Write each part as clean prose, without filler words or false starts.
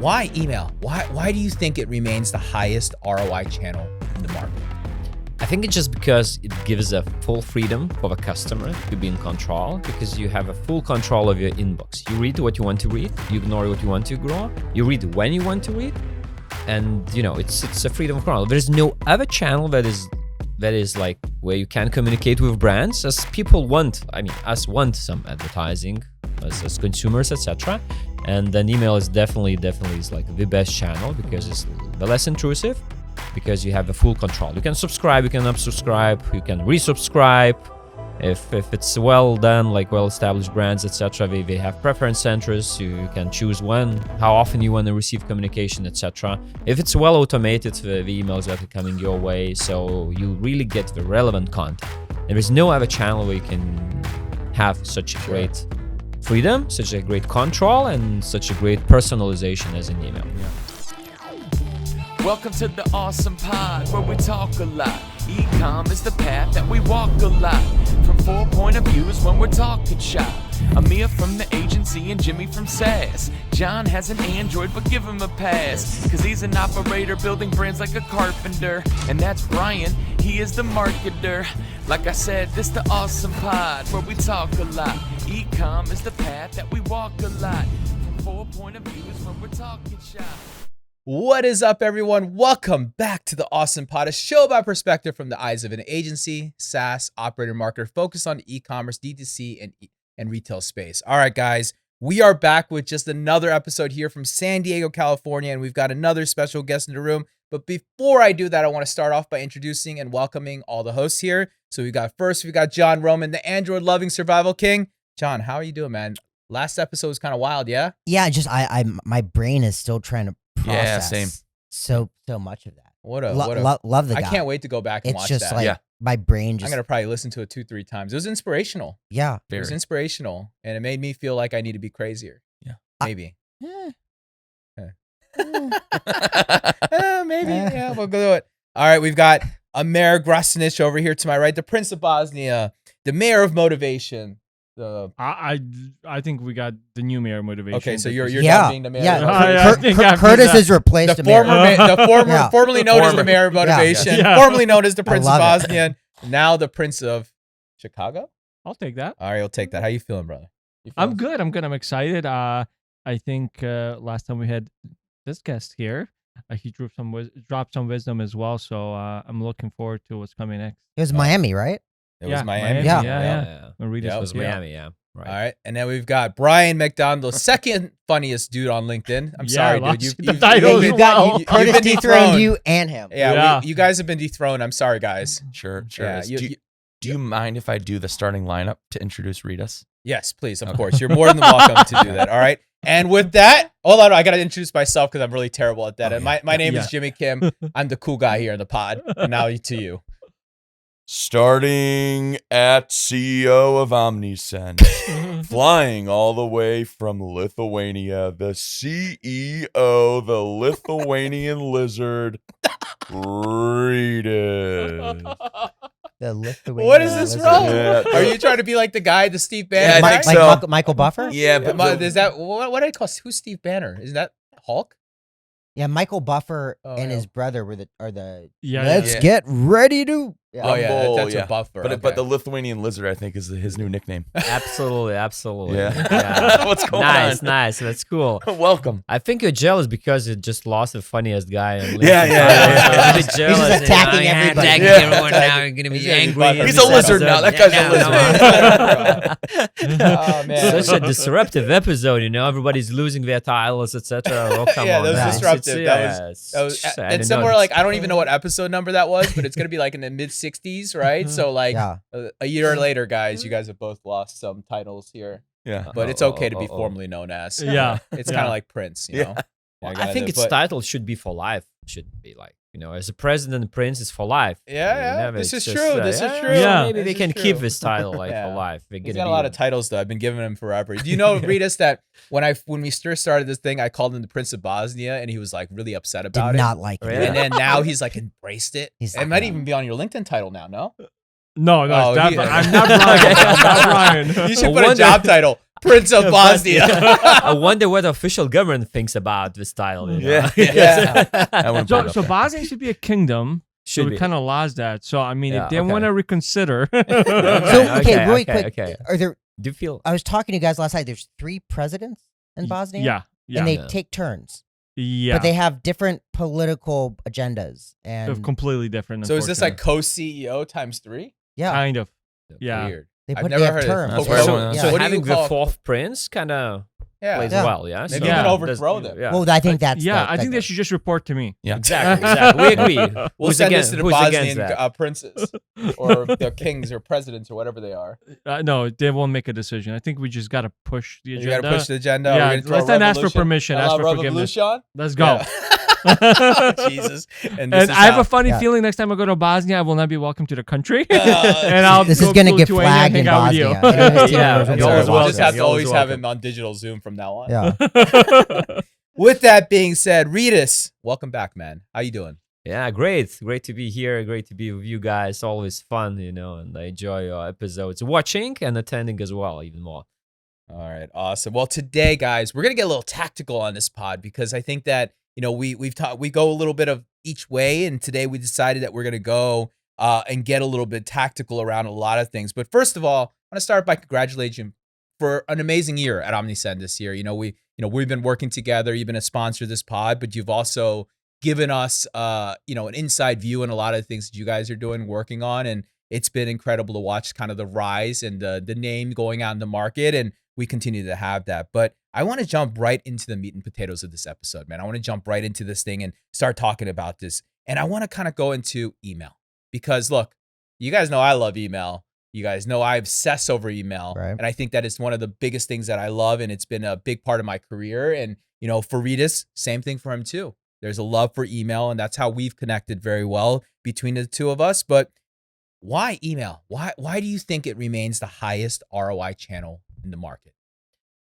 Why email? Why do you think it remains the highest ROI channel in the market? I think it's just because it gives a full freedom for the customer to be in control, because you have a full control of your inbox. You read what you want to read, you ignore what you want to ignore, you read when you want to read, and it's a freedom of control. There's no other channel that is like where you can communicate with brands, as people want. I mean, us want some advertising as consumers, etc. And then email is definitely is like the best channel because it's the less intrusive, because you have the full control. You can subscribe, you can unsubscribe, you can resubscribe. If it's well done, like well-established brands, etc., they have preference centers. You can choose how often you want to receive communication, etc. If it's well automated, the emails that are coming your way, so you really get the relevant content. There is no other channel where you can have such a great freedom, such a great control, and such a great personalization as an email. Welcome to the awesome pod where we talk a lot. Ecom is the path that we walk a lot. From 4 point of views when we're talking shop. Amir from the agency and Jimmy from SaaS. John has an Android, but give him a pass, cause he's an operator building brands like a carpenter. And that's Brian, he is the marketer. Like I said, this the awesome pod where we talk a lot. Ecom is the path that we walk a lot. From 4 point of views when we're talking shop. What is up, everyone? Welcome back to the Awesome Pod, a show about perspective from the eyes of an agency, SaaS, operator, marketer focused on e-commerce, D2C, and retail space. All right, guys, we are back with just another episode here from San Diego, California, and we've got another special guest in the room. But before I do that, I want to start off by introducing and welcoming all the hosts here. So we got John Roman, the Android-loving survival king. John, how are you doing, man? Last episode was kind of wild, yeah? Yeah, just my brain is still trying to process. Yeah, same. So much of that. Love the guy. I can't wait to go back and watch just that. like my brain just. I'm gonna probably listen to it 2-3 times. It was inspirational. Yeah, it was inspirational, and it made me feel like I need to be crazier. Yeah, maybe. Maybe. Yeah, we'll go do it. All right, we've got Amir Grasinic over here to my right, the Prince of Bosnia, the Mayor of Motivation. I think we got the new mayor motivation. Okay, so you're done being the mayor. Yeah, Curtis has replaced the mayor. Formerly known as the Mayor of Motivation, formerly known as the Prince of Bosnia, now the Prince of Chicago. I'll take that. All right, I'll take that. How you feeling, brother? I'm good. I'm excited. I think last time we had this guest here, he dropped some wisdom as well. So I'm looking forward to what's coming next. It was Miami, right? It was Miami. Yeah. Rytis was Miami, yeah. Right. All right. And then we've got Brian McDonald, the second funniest dude on LinkedIn. I'm sorry, dude. You've Curtis dethroned you and him. Yeah. You guys have been dethroned. I'm sorry, guys. Sure. Yeah, do you mind if I do the starting lineup to introduce Rytis? Yes, please. Of course. You're more than welcome to do that. All right. And with that, hold on. I got to introduce myself because I'm really terrible at that. And my name is Jimmy Kim. I'm the cool guy here in the pod. And now to you. Starting at CEO of Omnisend, flying all the way from Lithuania, the CEO, the Lithuanian lizard, Rytis. The Lithuanian What is this role? Yeah. Are you trying to be like the guy, the Steve Banner? Yeah, I guy? think so. Michael Buffer? Yeah, but Is that what do I call? Who's Steve Banner? Isn't that Hulk? Yeah, Michael Buffer and his brother are the. Yeah. Let's get ready to. Yeah. Oh yeah, Rumble, that's yeah. a Buffer. But the Lithuanian lizard, I think, is his new nickname. Absolutely. Yeah. What's going on? Nice. That's cool. Welcome. I think you're jealous because you just lost the funniest guy. Yeah. He's just attacking everybody. Attacking everyone now. You're gonna be angry. He's a lizard now. That guy's a lizard. Oh man, Such a disruptive episode. Everybody's losing their titles, etc. Oh, come on. that was man. disruptive. That was I and didn't somewhere know. like I don't even know what episode number that was, but it's gonna be like in the mid-60s, right? So like a year later, guys, you guys have both lost some titles here. Yeah. But it's okay to be formally known as. Yeah. It's kind of like Prince, you know? Well, I think its title should be for life. Should be like, as a president, Prince is for life. Yeah. This is true. This is true. Yeah. Maybe they This can is keep true. this title like for life. He's got a lot of titles though. I've been giving him forever. Do you know, Rytis, that when we first started this thing, I called him the Prince of Bosnia, and he was like really upset about Did it. not like it. Really? And then now he's like embraced it. He's It like, might no. even be on your LinkedIn title now. No. No, Oh, I'm not Brian. I'm not Brian. You should put a job title. Prince of Bosnia. I wonder what the official government thinks about this title. You know? Yeah. I wouldn't put it up So there. Bosnia should be a kingdom. So Should we be. kind of lost that. So I mean, Yeah, if they okay. want to reconsider, So okay, really quick. Okay. Are there? Do you feel? I was talking to you guys last night. There's 3 presidents in Bosnia. yeah, And they Yeah. take turns, yeah, but they have different political agendas. they're And completely different. So is this like unfortunately. co-CEO times 3? yeah, kind of? Yeah. Weird. they I've put never they have heard of terms. That's Okay, where I so- wanna- So what do you having the call- fourth prince kind of Yeah. plays Yeah. well, yeah. Maybe so we can Yeah. overthrow them. Yeah. Well, I think that's Yeah, the, I think they should just report to me. Yeah. Exactly. We agree. We'll Who's send against, this to the who's against Bosnian that? princes or the kings or presidents or whatever they are. No, they won't make a decision. I think we just gotta push the You agenda. got to push the agenda. Yeah, We're gonna throw let's not ask for revolution. permission. A Ask la for forgiveness. revolution? Let's go. Yeah. Jesus. And, this And is I have how- a funny Yeah. feeling next time I go to Bosnia, I will not be welcome to the country. Oh, and I'll This go is gonna to get Lithuania and flagged hang in out with you. Bosnia. Anyways, team Yeah, members will you're be always We'll welcome. just have to You're always always have welcome. him on digital Zoom from now on. Yeah. With that being said, Rytis, welcome back, man. How you doing? Yeah, great. Great to be here. Great to be with you guys. Always fun, you know, and I enjoy your episodes, watching and attending as well, even more. All right, awesome. Well, today, guys, we're gonna get a little tactical on this pod because I think that we go a little bit of each way, and today we decided that we're gonna go and get a little bit tactical around a lot of things. But first of all, I want to start by congratulating you for an amazing year at OmniSend this year. We've been working together. You've been a sponsor of this pod, but you've also given us an inside view on a lot of the things that you guys are doing, working on, and it's been incredible to watch kind of the rise and the name going out in the market, and we continue to have that. But I want to jump right into the meat and potatoes of this episode, man. I want to jump right into this thing and start talking about this. And I want to kind of go into email because, look, you guys know I love email. You guys know I obsess over email. Right. And I think that is one of the biggest things that I love, and it's been a big part of my career. And, for Rytis, same thing for him too. There's a love for email, and that's how we've connected very well between the two of us. But why email? Why do you think it remains the highest ROI channel in the market?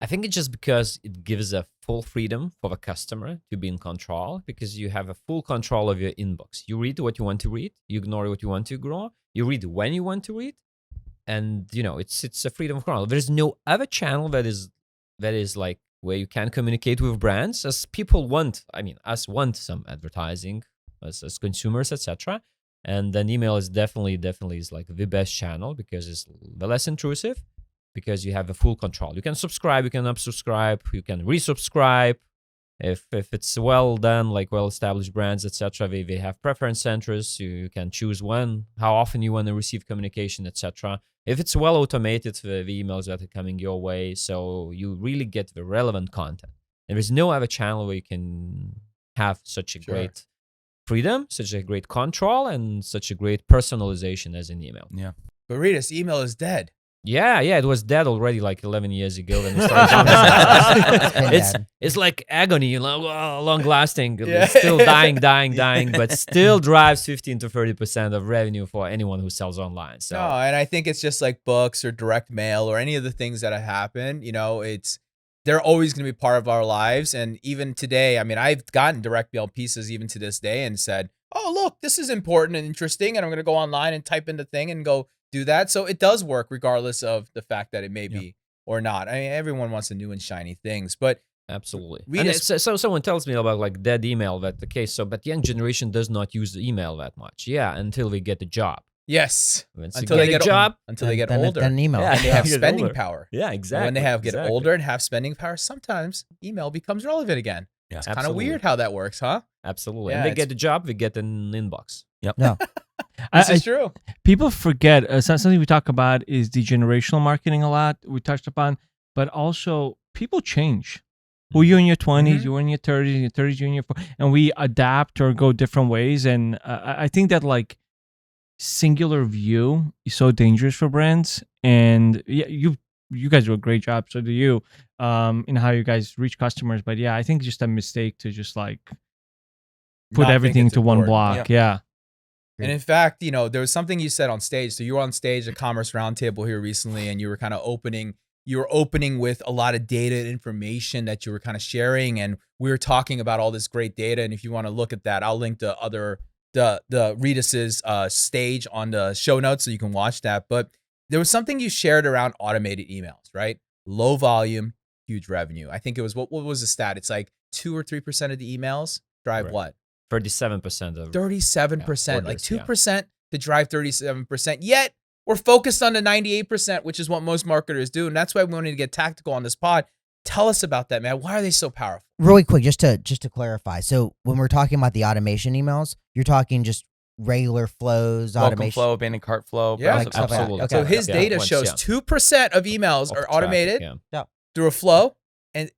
I think it's just because it gives a full freedom for the customer to be in control, because you have a full control of your inbox. You read what you want to read, you ignore what you want to ignore, you read when you want to read, and it's a freedom of control. There's no other channel that is like where you can communicate with brands as people want. I mean, us want some advertising as consumers, etc. And then email is definitely is like the best channel because it's the less intrusive, because you have a full control. You can subscribe, you can unsubscribe, you can resubscribe. If it's well done, like well-established brands, etc., they have preference centers. You can choose how often you want to receive communication, etc. If it's well automated, the emails that are coming your way, so you really get the relevant content. And there's no other channel where you can have such a great freedom, such a great control, and such a great personalization as in email. Yeah. But Rytis, email is dead. Yeah, it was dead already like 11 years ago when we started. It's like agony, long lasting. Yeah. It's still dying, but still drives 15 to 30% of revenue for anyone who sells online. So No, and I think it's just like books or direct mail or any of the things that have happened. They're always going to be part of our lives. And even today, I mean, I've gotten direct mail pieces even to this day and said, oh, look, this is important and interesting. And I'm going to go online and type in the thing and go do that. So it does work regardless of the fact that it may be or not. I mean, everyone wants the new and shiny things, but absolutely. Read And us- so someone tells me about like dead email, that the case. So, but young generation does not use the email that much. Yeah, until they get a job. yes, Once until you they get get a job. until they get then, older. Then email. Yeah. And they have Get spending older. power. Yeah, exactly. When they get exactly. older and have spending power, sometimes email becomes relevant again. Yeah. Kind of Absolutely. weird how that works, huh? Absolutely. Yeah, And they it's- get a job, they get an inbox. No. This is true. People forget something we talk about is the generational marketing a lot. We touched upon, but also people change. Who you in your 20s, Mhm. you in your 30s, your 30s, you in your 40s, and we adapt or go different ways. And I think that like singular view is so dangerous for brands. And yeah, you guys do a great job. So do you in how you guys reach customers. But yeah, I think just a mistake to just like put Not think everything it's to one important. block. Yeah. And in fact, there was something you said on stage. So you were on stage at Commerce Roundtable here recently, and you were kind of opening with a lot of data and information that you were kind of sharing. And we were talking about all this great data. And if you want to look at that, I'll link the Rytis's stage on the show notes so you can watch that. But there was something you shared around automated emails, right? low volume, huge revenue. I think it was, what was the stat? It's like 2 or 3% of the emails drive Right. what? 37% of 37%, like orders, yeah. 2% to drive 37%. Yet we're focused on the 98%, which is what most marketers do. And that's why we wanted to get tactical on this pod. Tell us about that, man. Why are they so powerful? Really quick, just to clarify. So when we're talking about the automation emails, you're talking just regular flows, Welcome automation. flow, abandoned cart flow. Yeah, browser flow. absolutely. Okay. So his Yeah, data once, shows yeah. 2% of emails Of are traffic, automated yeah. through a flow,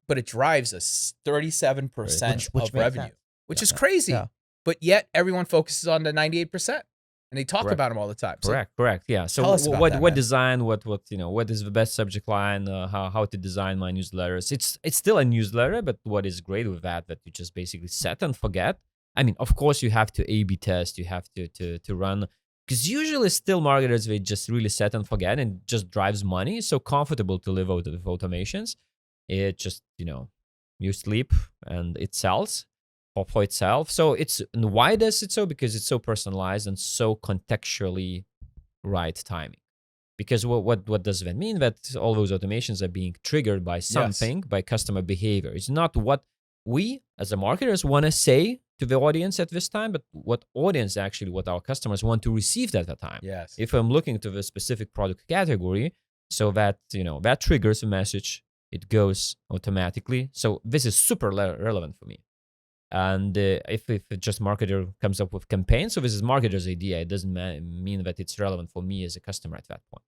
but it drives us 37% Which of makes revenue, sense. which Yeah. is crazy. Yeah. But yet everyone focuses on the 98%, and they talk Correct. about them all the time. So Correct. Yeah. So tell us about what that, what man. design? What what is the best subject line? How to design my newsletters? It's still a newsletter, but what is great with that you just basically set and forget. I mean, of course, you have to A/B test. You have to run, because usually still marketers, they just really set and forget, and just drives money. It's so comfortable to live with automations. It just you sleep and it sells for itself. So and why does it so? Because it's so personalized and so contextually right timing. Because what does that mean? That all those automations are being triggered by something, by customer behavior. It's not what we as a marketers want to say to the audience at this time, but what our customers want to receive at that time. yes. If I'm looking to the specific product category, so that that triggers a message, it goes automatically. So this is super relevant for me. And if just marketer comes up with campaigns, so this is marketer's idea, it doesn't mean that it's relevant for me as a customer at that point.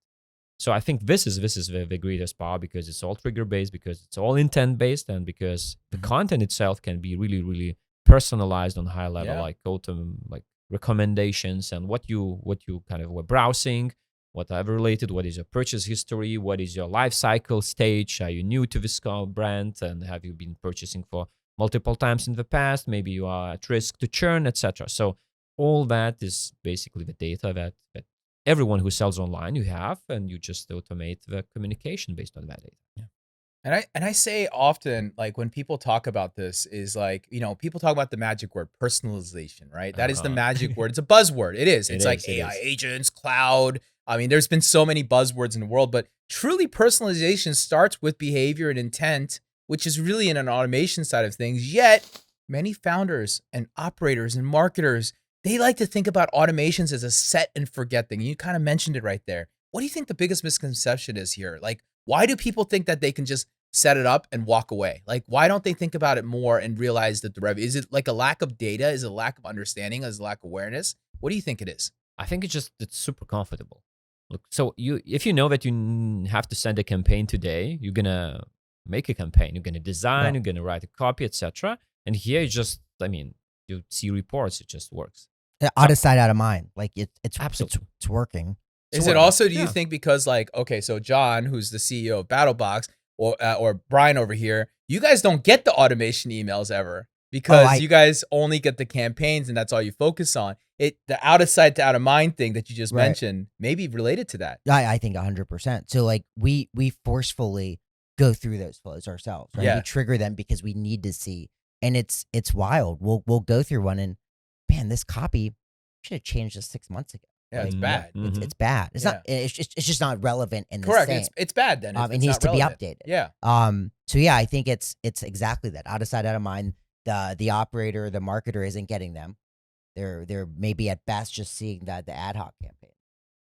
So I think this is the greatest power, because it's all trigger based, because it's all intent based, and because the content itself can be really, really personalized on high level, Yeah. like recommendations and what you kind of were browsing, whatever related, what is your purchase history, what is your life cycle stage, are you new to this brand, and have you been purchasing for multiple times in the past, maybe you are at risk to churn, etc. So all that is basically the data that everyone who sells online you have, and you just automate the communication based on that data. Yeah. And I say often, like when people talk about this, is like, people talk about the magic word personalization, right? That is the magic word. It's a buzzword. It is. It's like AI agents, cloud. I mean, there's been so many buzzwords in the world, but truly personalization starts with behavior and intent, which is really in an automation side of things. Yet many founders and operators and marketers, they like to think about automations as a set and forget thing. You kind of mentioned it right there. What do you think the biggest misconception is here? Like, why do people think that they can just set it up and walk away? Like, why don't they think about it more and realize that the revenue, is it like a lack of data? Is it a lack of understanding? Is it a lack of awareness? What do you think it is? I think it's super comfortable. Look, so if you know that you have to send a campaign today, you're gonna make a campaign, you're gonna design, you're gonna write a copy, etc. And here you see reports, it just works. Out of sight, out of mind. Like it's Absolutely. it's working. Is it also, do you think, because like, okay, so John, who's the CEO of BattlBox, or Brian over here, you guys don't get the automation emails ever, because you guys only get the campaigns and that's all you focus on. The out of sight to out of mind thing that you just mentioned may be related to that. I think 100%. So like we forcefully go through those flows ourselves, right? Yeah. We trigger them because we need to see, and it's wild. We'll go through one and, man, this copy should have changed this 6 months ago. Yeah, it's bad. It's bad. It's not. It's just not relevant in the Correct. same. It's bad then. It needs to be updated. Yeah. So yeah, I think it's exactly that. Out of sight, out of mind. The operator, the marketer isn't getting them. They're maybe at best just seeing the ad hoc campaign,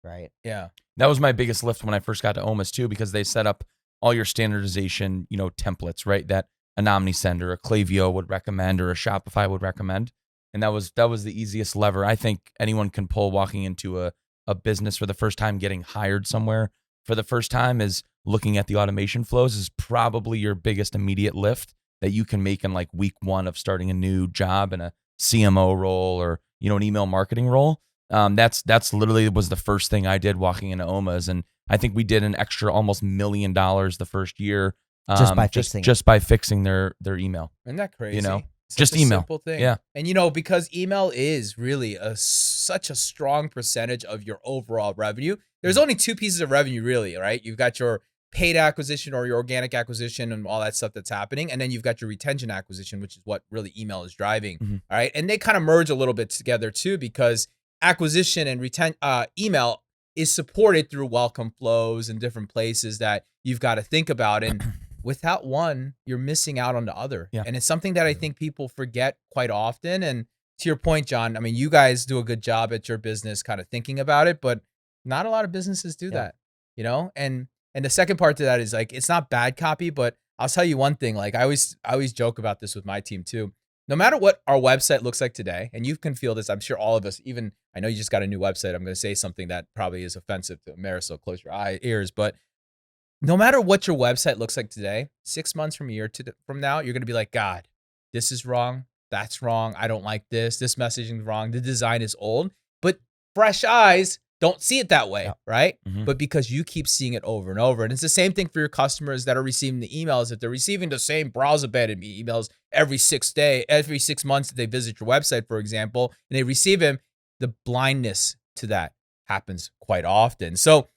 right? Yeah. That was my biggest lift when I first got to Omas too, because they set up all your standardization, templates, right? That an OmniSend or a Klaviyo would recommend, or a Shopify would recommend. And that was the easiest lever I think anyone can pull walking into a business for the first time, getting hired somewhere for the first time, is looking at the automation flows is probably your biggest immediate lift that you can make in like week one of starting a new job in a CMO role, or, an email marketing role. That's literally was the first thing I did walking into Omas. And I think we did an extra almost $1 million the first year. Just by fixing their email. Isn't that crazy? Such Just a email. Simple thing. Yeah. And because email is really such a strong percentage of your overall revenue. There's only two pieces of revenue really, right? You've got your paid acquisition or your organic acquisition and all that stuff that's happening. And then you've got your retention acquisition, which is what really email is driving. Mm-hmm. All right. And they kind of merge a little bit together too, because acquisition and email is supported through welcome flows and different places that you've got to think about. And without one, you're missing out on the other. Yeah. And it's something that I think people forget quite often. And to your point, John, I mean, you guys do a good job at your business kind of thinking about it, but not a lot of businesses do that, you know? And the second part to that is like, it's not bad copy, but I'll tell you one thing. Like I always joke about this with my team too. No matter what our website looks like today, and you can feel this, I'm sure all of us, even I know you just got a new website. I'm going to say something that probably is offensive to Marisol, close your ears, but no matter what your website looks like today, 6 months from from now, you're going to be like, God, this is wrong. That's wrong. I don't like this. This messaging is wrong. The design is old, but fresh eyes don't see it that way, right? But because you keep seeing it over and over. And it's the same thing for your customers that are receiving the emails. If they're receiving the same browser-embedded emails every 6 months that they visit your website, for example, and they receive them, the blindness to that happens quite often. So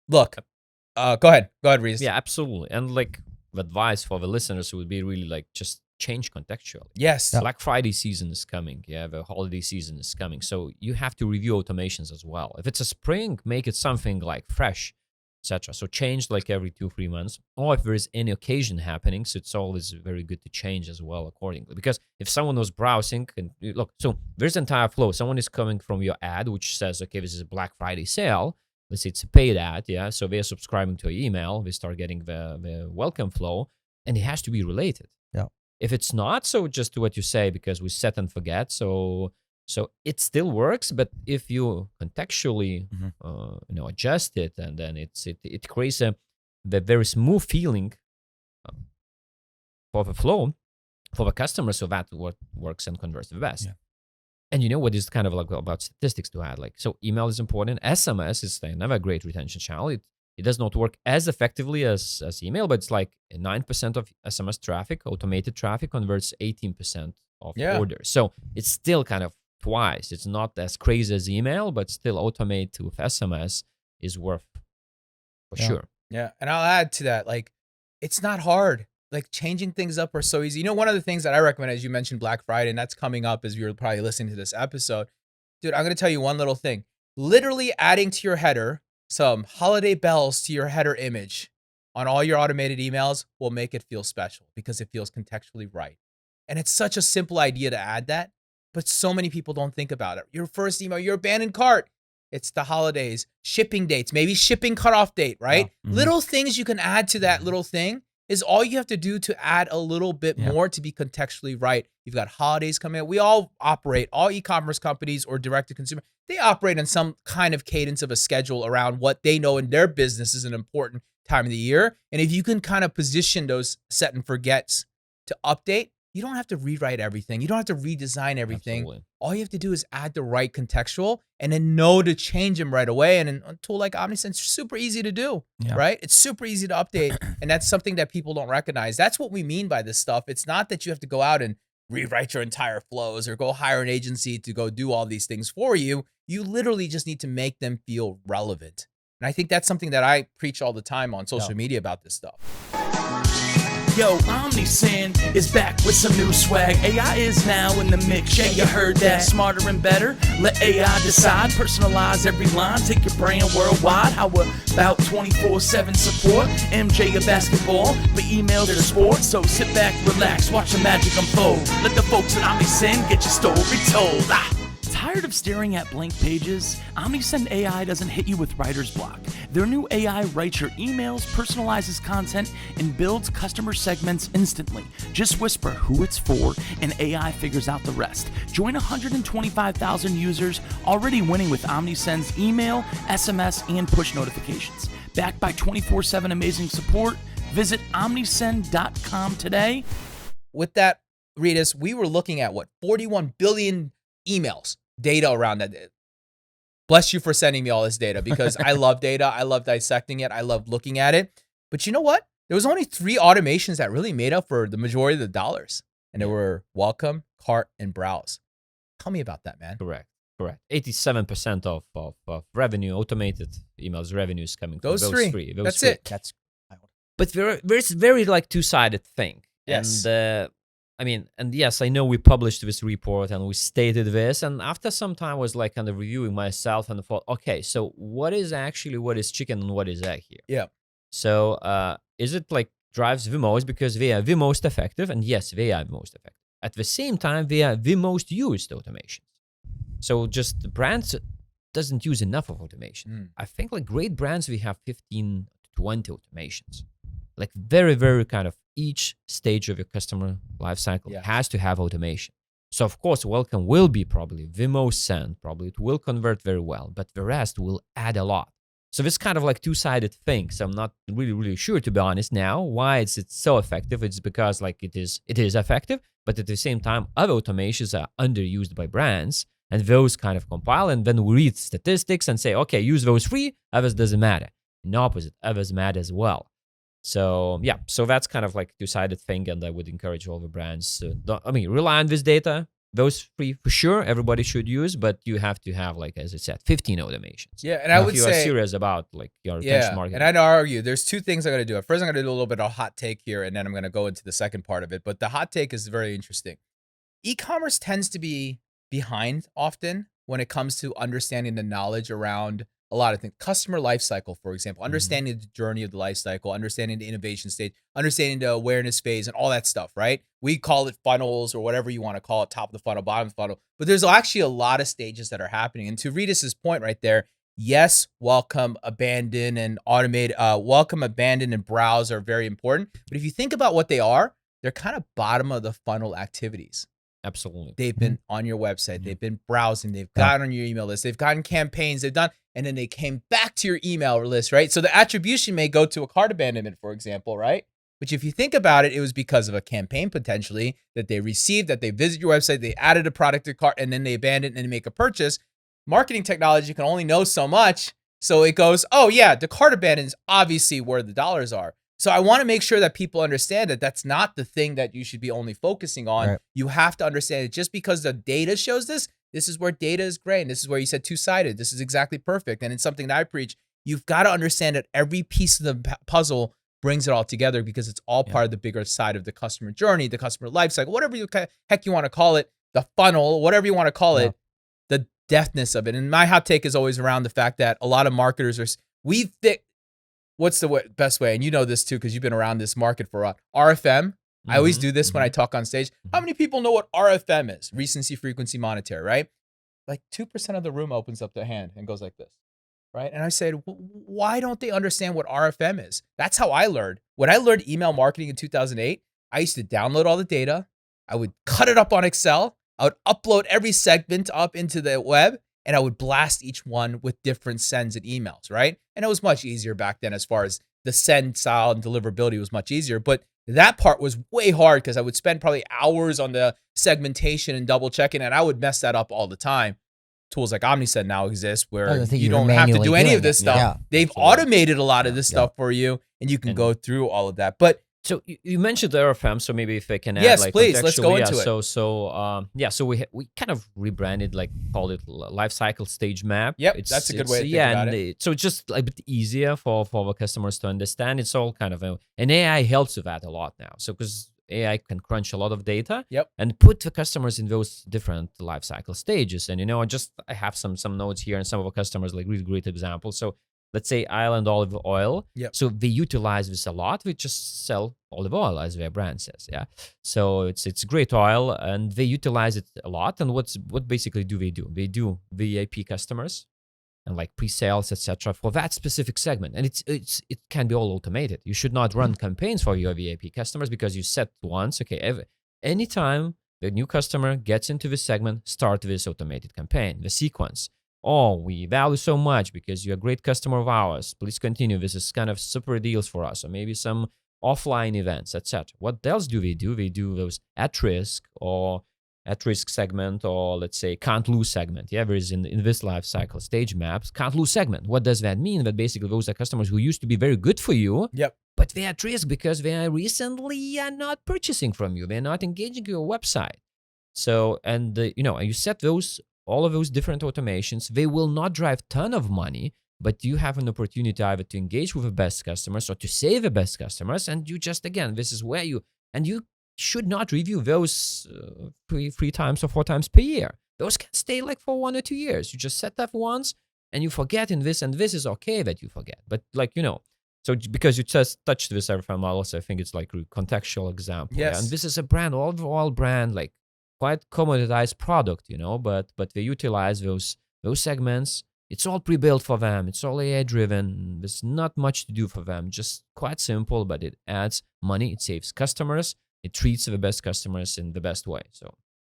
look, go ahead, Rytis. Yeah, absolutely. And like the advice for the listeners would be really like just change contextually. Yes. Black Friday season is coming. Yeah, the holiday season is coming. So you have to review automations as well. If it's a spring, make it something like fresh, etc. So change like every 2-3 months. Or if there is any occasion happening, so it's always very good to change as well accordingly. Because if someone was browsing, and look, so there's entire flow. Someone is coming from your ad, which says, okay, this is a Black Friday sale. Let's say it's a paid ad, yeah. So they're subscribing to your email. They start getting the welcome flow, and it has to be related. Yeah. If it's not, so just do what you say, because we set and forget. So it still works, but if you contextually, adjust it, and then it creates the very smooth feeling for the flow for the customer. So that what works and converts the best. Yeah. And you know what is kind of like about statistics to add? Like, so email is important. SMS is another great retention channel. It does not work as effectively as email, but it's like 9% of SMS traffic, automated traffic, converts 18% of orders. So it's still kind of twice. It's not as crazy as email, but still automate with SMS is worth for sure. Yeah. And I'll add to that, like, it's not hard. Like changing things up are so easy. You know, one of the things that I recommend, as you mentioned, Black Friday, and that's coming up as you're probably listening to this episode. Dude, I'm going to tell you one little thing. Literally adding to your header some holiday bells to your header image on all your automated emails will make it feel special because it feels contextually right. And it's such a simple idea to add that, but so many people don't think about it. Your first email, your abandoned cart, it's the holidays, shipping dates, maybe shipping cutoff date, right? Yeah. Little things you can add to that little thing is all you have to do to add a little bit more to be contextually right. You've got holidays coming up. We all operate, all e-commerce companies or direct-to-consumer, they operate on some kind of cadence of a schedule around what they know in their business is an important time of the year. And if you can kind of position those set and forgets to update, you don't have to rewrite everything. You don't have to redesign everything. Absolutely. All you have to do is add the right contextual and then know to change them right away. And a tool like OmniSend is super easy to do, right? It's super easy to update. And that's something that people don't recognize. That's what we mean by this stuff. It's not that you have to go out and rewrite your entire flows or go hire an agency to go do all these things for you. You literally just need to make them feel relevant. And I think that's something that I preach all the time on social media about this stuff. Yo, OmniSend is back with some new swag. AI is now in the mix. Yeah, you heard that. Smarter and better. Let AI decide. Personalize every line. Take your brand worldwide. How about 24/7 support? MJ of basketball, but email their sport. So sit back, relax, watch the magic unfold. Let the folks at OmniSend get your story told. Tired of staring at blank pages? OmniSend AI doesn't hit you with writer's block. Their new AI writes your emails, personalizes content, and builds customer segments instantly. Just whisper who it's for, and AI figures out the rest. Join 125,000 users already winning with OmniSend's email, SMS, and push notifications. Backed by 24/7 amazing support, visit omnisend.com today. With that, Rytis, we were looking at 41 billion emails, data around that. Bless you for sending me all this data because I love data. I love dissecting it. I love looking at it. But you know what? There was only 3 automations that really made up for the majority of the dollars. And they were welcome, cart, and browse. Tell me about that, man. Correct. 87% of revenue, automated emails revenue is coming from those three. That's it. That's wild. But there's very like two-sided thing. Yes. And yes, I know we published this report and we stated this, and after some time I was like kind of reviewing myself and thought, okay, so what is chicken and what is egg here? Yeah. So is it like drives the most because they are the most effective? And yes, they are the most effective. At the same time, they are the most used automations. So just the brands doesn't use enough of automation. I think like great brands, we have 15 to 20 automations. Like very, very kind of each stage of your customer lifecycle has to have automation. So of course, welcome will be probably the most sent, probably it will convert very well, but the rest will add a lot. So this kind of like two-sided thing. So I'm not really sure, to be honest, now why it's so effective. It's because like it is effective, but at the same time, other automations are underused by brands, and those kind of compile, and then we read statistics and say, okay, use those 3, others doesn't matter. And the opposite, others matter as well. So yeah, so that's kind of like two-sided thing, and I would encourage all the brands. Rely on this data. Those 3 for sure, everybody should use, but you have to have, like as I said, 15 automations. Yeah, and I would if you say are serious about like your attention marketing. And I'd argue there's 2 things I'm going to do. First, I'm going to do a little bit of hot take here, and then I'm going to go into the second part of it. But the hot take is very interesting. E-commerce tends to be behind often when it comes to understanding the knowledge around a lot of things. Customer lifecycle, for example, understanding the journey of the lifecycle, understanding the innovation stage, understanding the awareness phase, and all that stuff, right? We call it funnels or whatever you want to call it, top of the funnel, bottom of the funnel. But there's actually a lot of stages that are happening. And to Rytis's point right there, yes, welcome, abandon, and automate. Welcome, abandon, and browse are very important. But if you think about what they are, they're kind of bottom of the funnel activities. Absolutely. They've been on your website. They've been browsing. They've gotten on your email list. They've gotten campaigns. They've done, and then they came back to your email list, right? So the attribution may go to a cart abandonment, for example, right? Which if you think about it, it was because of a campaign potentially that they received, that they visit your website, they added a product to cart, and then they abandoned and they make a purchase. Marketing technology can only know so much. So it goes, oh yeah, the cart abandon is obviously where the dollars are. So I want to make sure that people understand that that's not the thing that you should be only focusing on. Right. You have to understand it. Just because the data shows this is where data is great. And this is where you said two-sided. This is exactly perfect. And it's something that I preach. You've got to understand that every piece of the puzzle brings it all together because it's all part of the bigger side of the customer journey, the customer lifecycle, whatever heck you want to call it, the funnel, whatever you want to call it, the depthness of it. And my hot take is always around the fact that a lot of marketers are, what's the best way? And you know this too, because you've been around this market for a while. RFM. I always do this when I talk on stage. How many people know what RFM is? Recency, frequency, monetary, right? Like 2% of the room opens up their hand and goes like this, right? And I said, why don't they understand what RFM is? That's how I learned. When I learned email marketing in 2008, I used to download all the data. I would cut it up on Excel. I would upload every segment up into the web, and I would blast each one with different sends and emails, right? And it was much easier back then as far as the send style and deliverability was much easier. But that part was way hard because I would spend probably hours on the segmentation and double checking, and I would mess that up all the time. Tools like OmniSend now exist where you don't have to do any of this stuff. Yeah, they've automated a lot of this stuff for you, and you can go through all of that. But so you mentioned the RFM, so maybe if I can add, yes, please, let's go into it. So we kind of rebranded, like called it lifecycle stage map. Yep, that's a good way to think about it. So just a bit easier for our customers to understand. It's all kind of and AI helps with that a lot now. So because AI can crunch a lot of data, and put the customers in those different lifecycle stages. And I have some notes here, and some of our customers like really great examples. So let's say Island Olive Oil. So they utilize this a lot. We just sell olive oil, as their brand says. Yeah. So it's great oil, and they utilize it a lot. And what basically do? They do VIP customers and like pre-sales, etc. for that specific segment. And it can be all automated. You should not run campaigns for your VIP customers because you set once, okay, anytime the new customer gets into this segment, start this automated campaign, the sequence. Oh, we value so much because you're a great customer of ours. Please continue. This is kind of super deals for us, or maybe some offline events, etc. What else do? They do those at-risk segment, or let's say can't lose segment. Yeah, there is in this life cycle stage maps, can't lose segment. What does that mean? That basically those are customers who used to be very good for you, but they're at risk because they are recently not purchasing from you. They're not engaging your website. So, and you set all of those different automations. They will not drive ton of money, but you have an opportunity either to engage with the best customers or to save the best customers. And you just, again, this is where you should not review those 3 times or 4 times per year. Those can stay like for 1 or 2 years. You just set that once and you forget in this, and this is okay that you forget. But So because you just touched this RFM model, so I think it's like a contextual example. Yes. And this is a brand, overall brand, like quite commoditized product, but they utilize those segments. It's all pre-built for them. It's all AI driven. There's not much to do for them. Just quite simple, but it adds money. It saves customers. It treats the best customers in the best way. So,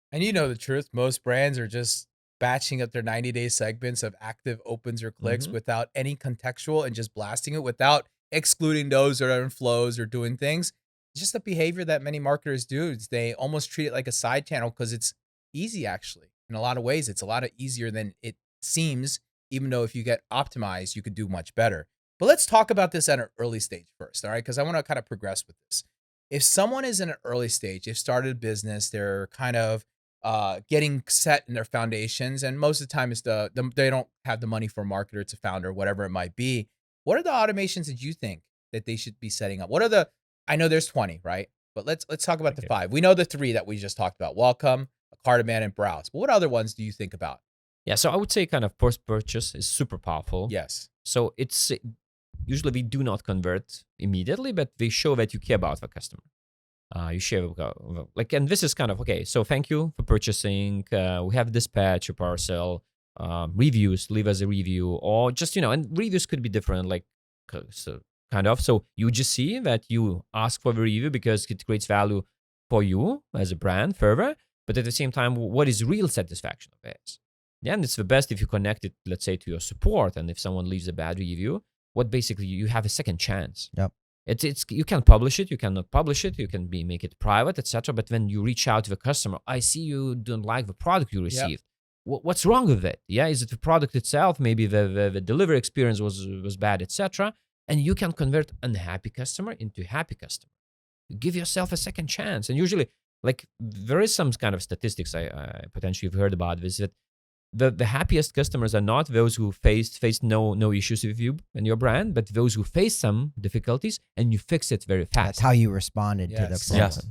And you know the truth, most brands are just batching up their 90-day segments of active opens or clicks without any contextual and just blasting it without excluding those that are in flows or doing things. It's just a behavior that many marketers do. They almost treat it like a side channel because it's easy, actually. In a lot of ways, it's a lot easier than it seems, even though if you get optimized, you could do much better. But let's talk about this at an early stage first, all right? Because I want to kind of progress with this. If someone is in an early stage, they've started a business, they're kind of getting set in their foundations, and most of the time it's they don't have the money for a marketer, it's a founder, whatever it might be. What are the automations that you think that they should be setting up? What are I know there's 20, right? But let's talk about the 5. We know the 3 that we just talked about: Welcome, Cart Demand, and Browse. But what other ones do you think about? Yeah, so I would say kind of post-purchase is super powerful. Yes. So it's usually we do not convert immediately, but they show that you care about the customer. You share like, and this is kind of okay. So thank you for purchasing. We have dispatch a parcel, reviews. Leave us a review, or just and reviews could be different. Like so kind of. So you just see that you ask for the review because it creates value for you as a brand further. But at the same time, what is real satisfaction of it? Yeah, and it's the best if you connect it, let's say, to your support. And if someone leaves a bad review, what basically you have a second chance. Yep. It's you can publish it, you cannot publish it, you can make it private, etc. But when you reach out to the customer, I see you don't like the product you received. Yep. What's wrong with it? Yeah, is it the product itself? Maybe the delivery experience was bad, etc. And you can convert unhappy customer into happy customer. You give yourself a second chance. And usually, like there is some kind of statistics I potentially have heard about this, that the happiest customers are not those who faced no issues with you and your brand, but those who faced some difficulties and you fix it very fast. That's how you responded to the problem. Yes.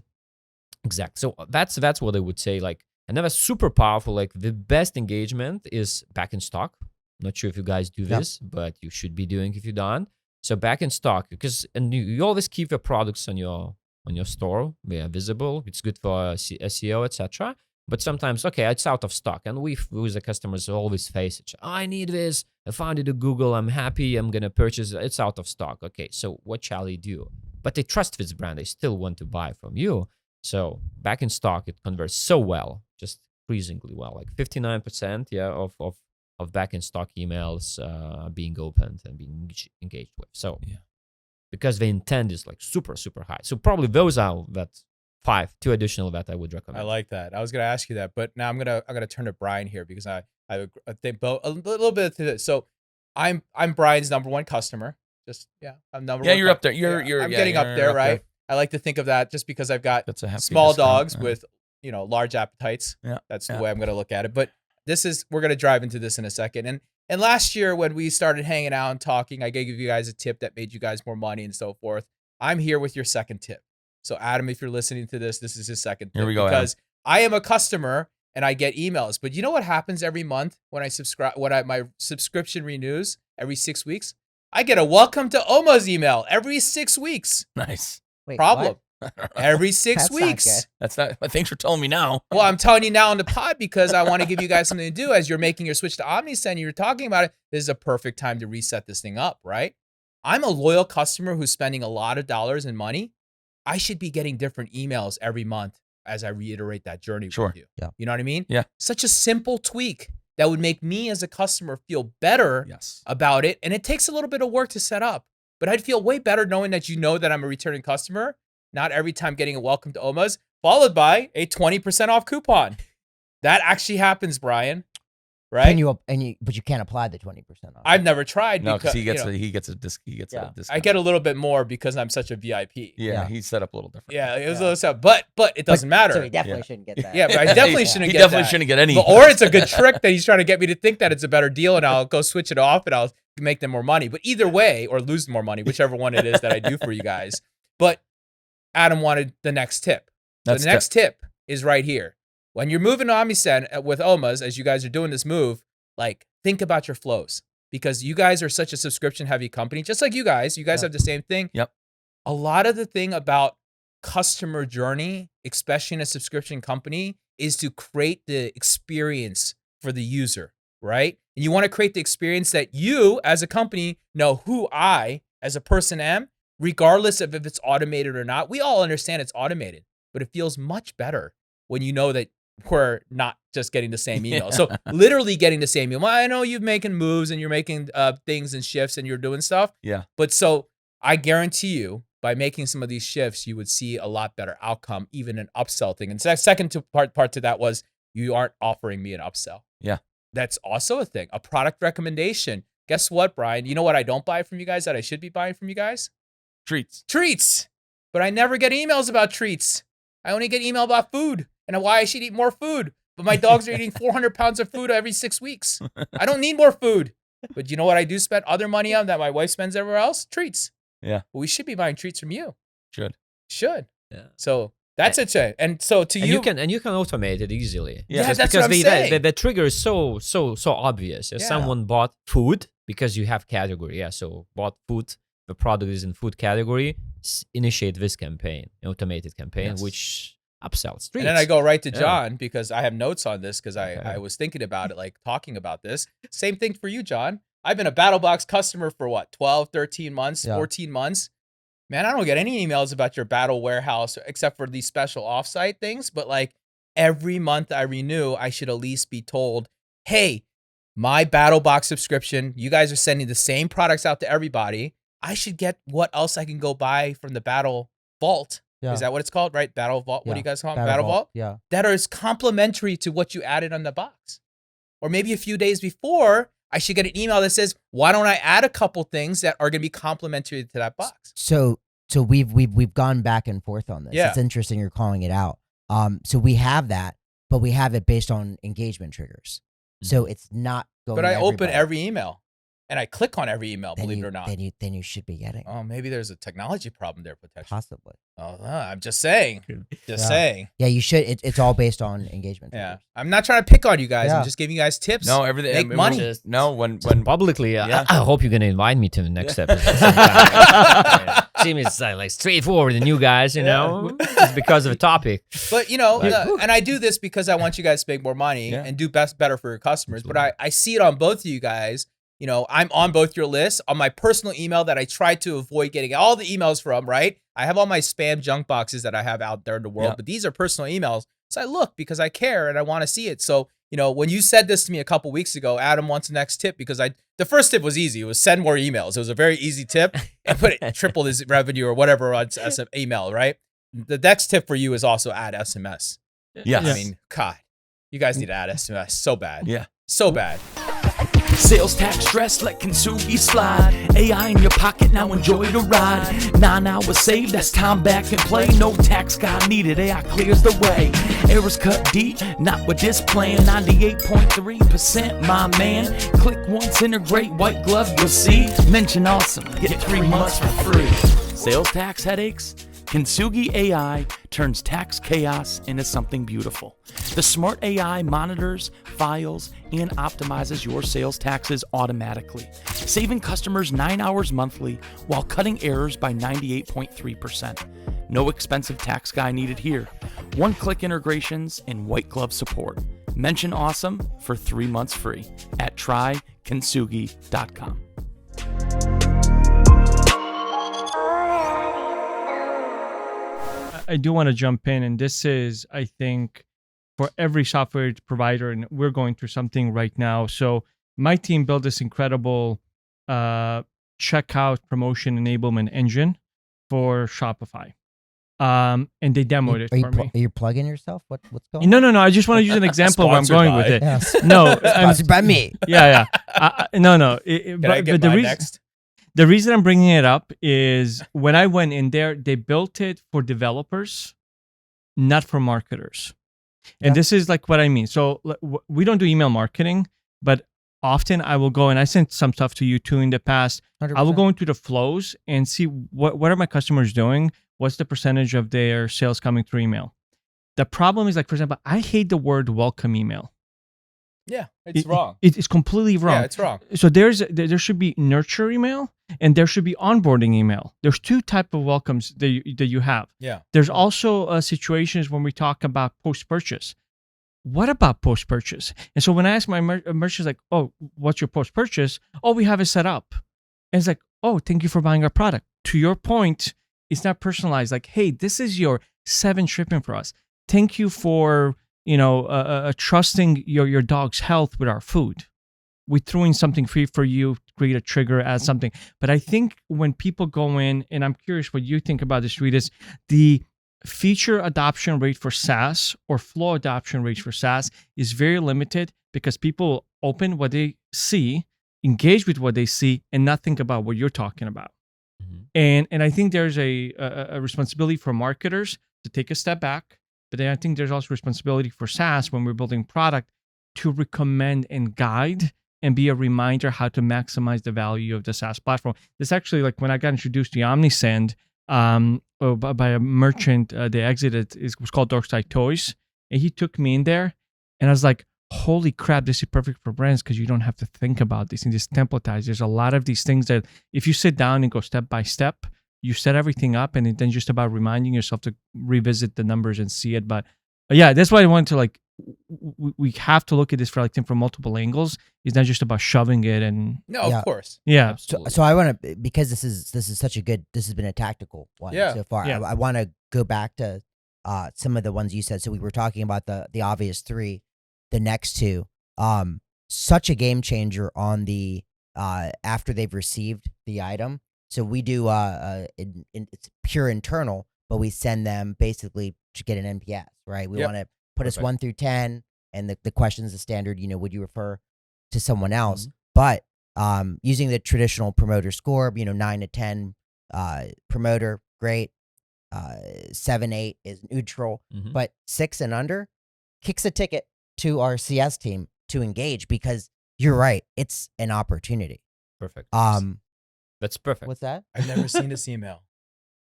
Exactly. So that's what I would say. Like another super powerful, like the best engagement is back in stock. Not sure if you guys do this, but you should be doing if you don't. So back in stock, because and you always keep your products on your store. They are visible. It's good for SEO, etc. But sometimes, okay, it's out of stock. And we as the customers always face it. I need this. I found it at Google. I'm happy. I'm going to purchase it. It's out of stock. Okay, so what shall I do? But they trust this brand. They still want to buy from you. So back in stock, it converts so well, just freezingly well. Like 59%, of back in stock emails being opened and being engaged with. So because the intent is like super, super high. So probably those are that 2 additional that I would recommend. I like that. I was going to ask you that, but now I'm gonna turn to Brian here because I think both a little bit to this. So I'm Brian's number 1 customer. I'm number 1. Yeah, you're up there. I'm getting up there, right? There. I like to think of that just because I've got That's a hefty small discount, dogs yeah. with large appetites. Yeah, That's the way I'm going to look at it. But we're going to drive into this in a second. And last year when we started hanging out and talking, I gave you guys a tip that made you guys more money and so forth. I'm here with your second tip. So Adam, if you're listening to this is his second tip. Here we go, because I am a customer and I get emails. But you know what happens every month when I subscribe? My subscription renews every 6 weeks? I get a welcome to Oma's email every 6 weeks. Nice. Wait, Problem. what? Every 6 That's not weeks. good. That's not. Thanks for telling me now. Well, I'm telling you now on the pod because I want to give you guys something to do as you're making your switch to OmniSend. You're talking about it. This is a perfect time to reset this thing up, right? I'm a loyal customer who's spending a lot of dollars and money. I should be getting different emails every month as I reiterate that journey with you. Yeah. You know what I mean? Yeah. Such a simple tweak that would make me as a customer feel better Yes. about it. And it takes a little bit of work to set up, but I'd feel way better knowing that that I'm a returning customer, not every time getting a welcome to Oma's, followed by a 20% off coupon. That actually happens, Brian. Right? But you can't apply the 20% off. I've never tried No, because because he gets a discount. I get a little bit more because I'm such a VIP. Yeah, he's set up a little different. Yeah, it was a little stuff, but it doesn't matter. So he definitely shouldn't get that. Yeah, but I definitely shouldn't He get definitely that. shouldn't get any. Or it's a good trick that he's trying to get me to think that it's a better deal and I'll go switch it off and I'll make them more money. But either way, or lose more money, whichever one it is that I do for you guys. But Adam wanted the next tip. So the next tip is right here. When you're moving to OmniSend with Oma's, as you guys are doing this move, like think about your flows. because you guys are such a subscription heavy company, just like you guys. You guys have the same thing. Yep. A lot of the thing about customer journey, especially in a subscription company, is to create the experience for the user, right? And you want to create the experience that you as a company know who I as a person am, regardless of if it's automated or not. We all understand it's automated, but it feels much better when you know that we're not just getting the same email. So literally getting the same email. Well, I know you're making moves and you're making things and shifts and you're doing stuff. Yeah. But so I guarantee you, by making some of these shifts, you would see a lot better outcome, even an upsell thing. And second part to that was you aren't offering me an upsell. Yeah. That's also a thing. A product recommendation. Guess what, Brian? You know what I don't buy from you guys that I should be buying from you guys? Treats. Treats. But I never get emails about treats. I only get email about food and why I should eat more food. But my dogs are eating 400 pounds of food every 6 weeks. I don't need more food. But you know what I do spend other money on that my wife spends everywhere else? Treats. Yeah. Well, we should be buying treats from you. Should. Yeah. So that's it. And so to And you, you can automate it easily. Yeah, Just that's because what I'm saying. the trigger is so obvious. If Yeah. someone bought food because you have category, so bought food, the product is in food category, initiate this campaign, automated campaign, Yes. which upsells treats. and then I go right to Yeah. John because I have notes on this because Okay. I was thinking about it, like talking about this. Same thing for you, John. I've been a BattlBox customer for what, 12, 13 months, 14 months. Man, I don't get any emails about your Battle Warehouse except for these special offsite things. But like every month I renew, I should at least be told, hey, my BattlBox subscription, you guys are sending the same products out to everybody. I should get what else I can go buy from the Battle Vault. Yeah. Is that what it's called, right? Battle Vault. What do you guys call it? Battle Vault? Yeah. That is complementary to what you added on the box. Or maybe a few days before, I should get an email that says, why don't I add a couple things that are going to be complementary to that box? So we've gone back and forth on this. Yeah. It's interesting you're calling it out. So we have that, but we have it based on engagement triggers. So it's not going. But to I open everybody. every email and I click on every email, Then believe you- it or not. Then you should be getting Oh, maybe there's a technology problem there potentially. possibly. Oh, I'm just saying. Just Yeah. saying. Yeah, you should. It's all based on engagement. Yeah. triggers. I'm not trying to pick on you guys. Yeah. I'm just giving you guys tips. No, everything. Make money. Just- No, when publicly, Yeah. I hope you're gonna invite me to the next episode. Seems it's like straightforward, the new guys, you know, it's because of the topic. But you know, Like, and I do this because I want you guys to make more money Yeah. and do better for your customers. But I see it on both of you guys. You know, I'm on both your lists. On my personal email that I try to avoid getting all the emails from, right? I have all my spam junk boxes that I have out there in the world, Yeah. but these are personal emails. So I look because I care and I want to see it. So, you know, when you said this to me a couple weeks ago, Adam wants the next tip because the first tip was easy. It was send more emails. It was a very easy tip and put it triple his revenue or whatever on email, right? The next tip for you is also add SMS. Yes. I mean, God, you guys need to add SMS so bad. Yeah. So bad. Sales tax stress, let Kintsugi slide. AI in your pocket, now enjoy the ride. 9 hours saved, that's time back and play. No tax guy needed, AI clears the way. Errors cut deep, not with this plan. 98.3%, my man. Click once, integrate, white glove, you'll see. Mention awesome, get 3 months for free. Sales tax headaches? Kintsugi AI turns tax chaos into something beautiful. The smart AI monitors, files, and optimizes your sales taxes automatically, saving customers 9 hours monthly while cutting errors by 98.3%. No expensive tax guy needed here. One-click integrations and white glove support. Mention awesome for 3 months free at trykintsugi.com. I do want to jump in, and this is, I think, for every software provider, and we're going through something right now. So my team built this incredible checkout promotion enablement engine for Shopify, and they demoed it for me. Are you plugging yourself? What's going on? No. I just want to use an example where I'm Sponsored going by. with it. Yes. No, Sponsored by me. yeah. No. Can I get the mine reason, next? the reason I'm bringing it up is when I went in there, they built it for developers, not for marketers. And this is like what I mean. So we don't do email marketing, but often I will go, and I sent some stuff to you too in the past. 100%. I will go into the flows and see what are my customers doing? What's the percentage of their sales coming through email? The problem is, like, for example, I hate the word welcome email. Yeah, it's wrong. It's completely wrong. Yeah, it's wrong. So there should be nurture email and there should be onboarding email. There's two type of welcomes that you have. Yeah. There's also situations when we talk about post-purchase. What about post-purchase? And so when I ask my merchants, like, oh, what's your post-purchase? Oh, we have it set up. And it's like, oh, thank you for buying our product. To your point, it's not personalized. Like, hey, this is your 7 shipping for us. Thank you for, trusting your dog's health with our food. We threw in something free for you, create a trigger, add something. But I think when people go in, and I'm curious what you think about this, Rytis, the feature adoption rate for SaaS or flow adoption rate for SaaS is very limited because people open what they see, engage with what they see, and not think about what you're talking about. And I think there's a responsibility for marketers to take a step back, but then I think there's also responsibility for SaaS when we're building product to recommend and guide and be a reminder how to maximize the value of the SaaS platform. This actually, like when I got introduced to OmniSend by a merchant, they exited, it was called Darkside Toys, and he took me in there, and I was like, holy crap, this is perfect for brands because you don't have to think about these things. It's templatized. There's a lot of these things that if you sit down and go step by step, you set everything up, and then just about reminding yourself to revisit the numbers and see it. But yeah, that's why I wanted to like, we have to look at this from multiple angles. It's not just about shoving it and No, Yeah. of course. yeah. So I want to, because this is such a good, this has been a tactical one Yeah. so far. Yeah. I want to go back to some of the ones you said. So we were talking about the obvious 3, the next 2. Such a game changer on the after they've received the item. So we do it's pure internal, but we send them basically to get an NPS, right? We Yep. want to put us Perfect. 1 through 10, and the question's the standard. Would you refer to someone else? But using the traditional promoter score, 9 to 10, promoter, great. 7, 8 is neutral, but 6 and under kicks a ticket to our CS team to engage because you're right, it's an opportunity. Perfect. That's perfect. What's that? I've never seen this email.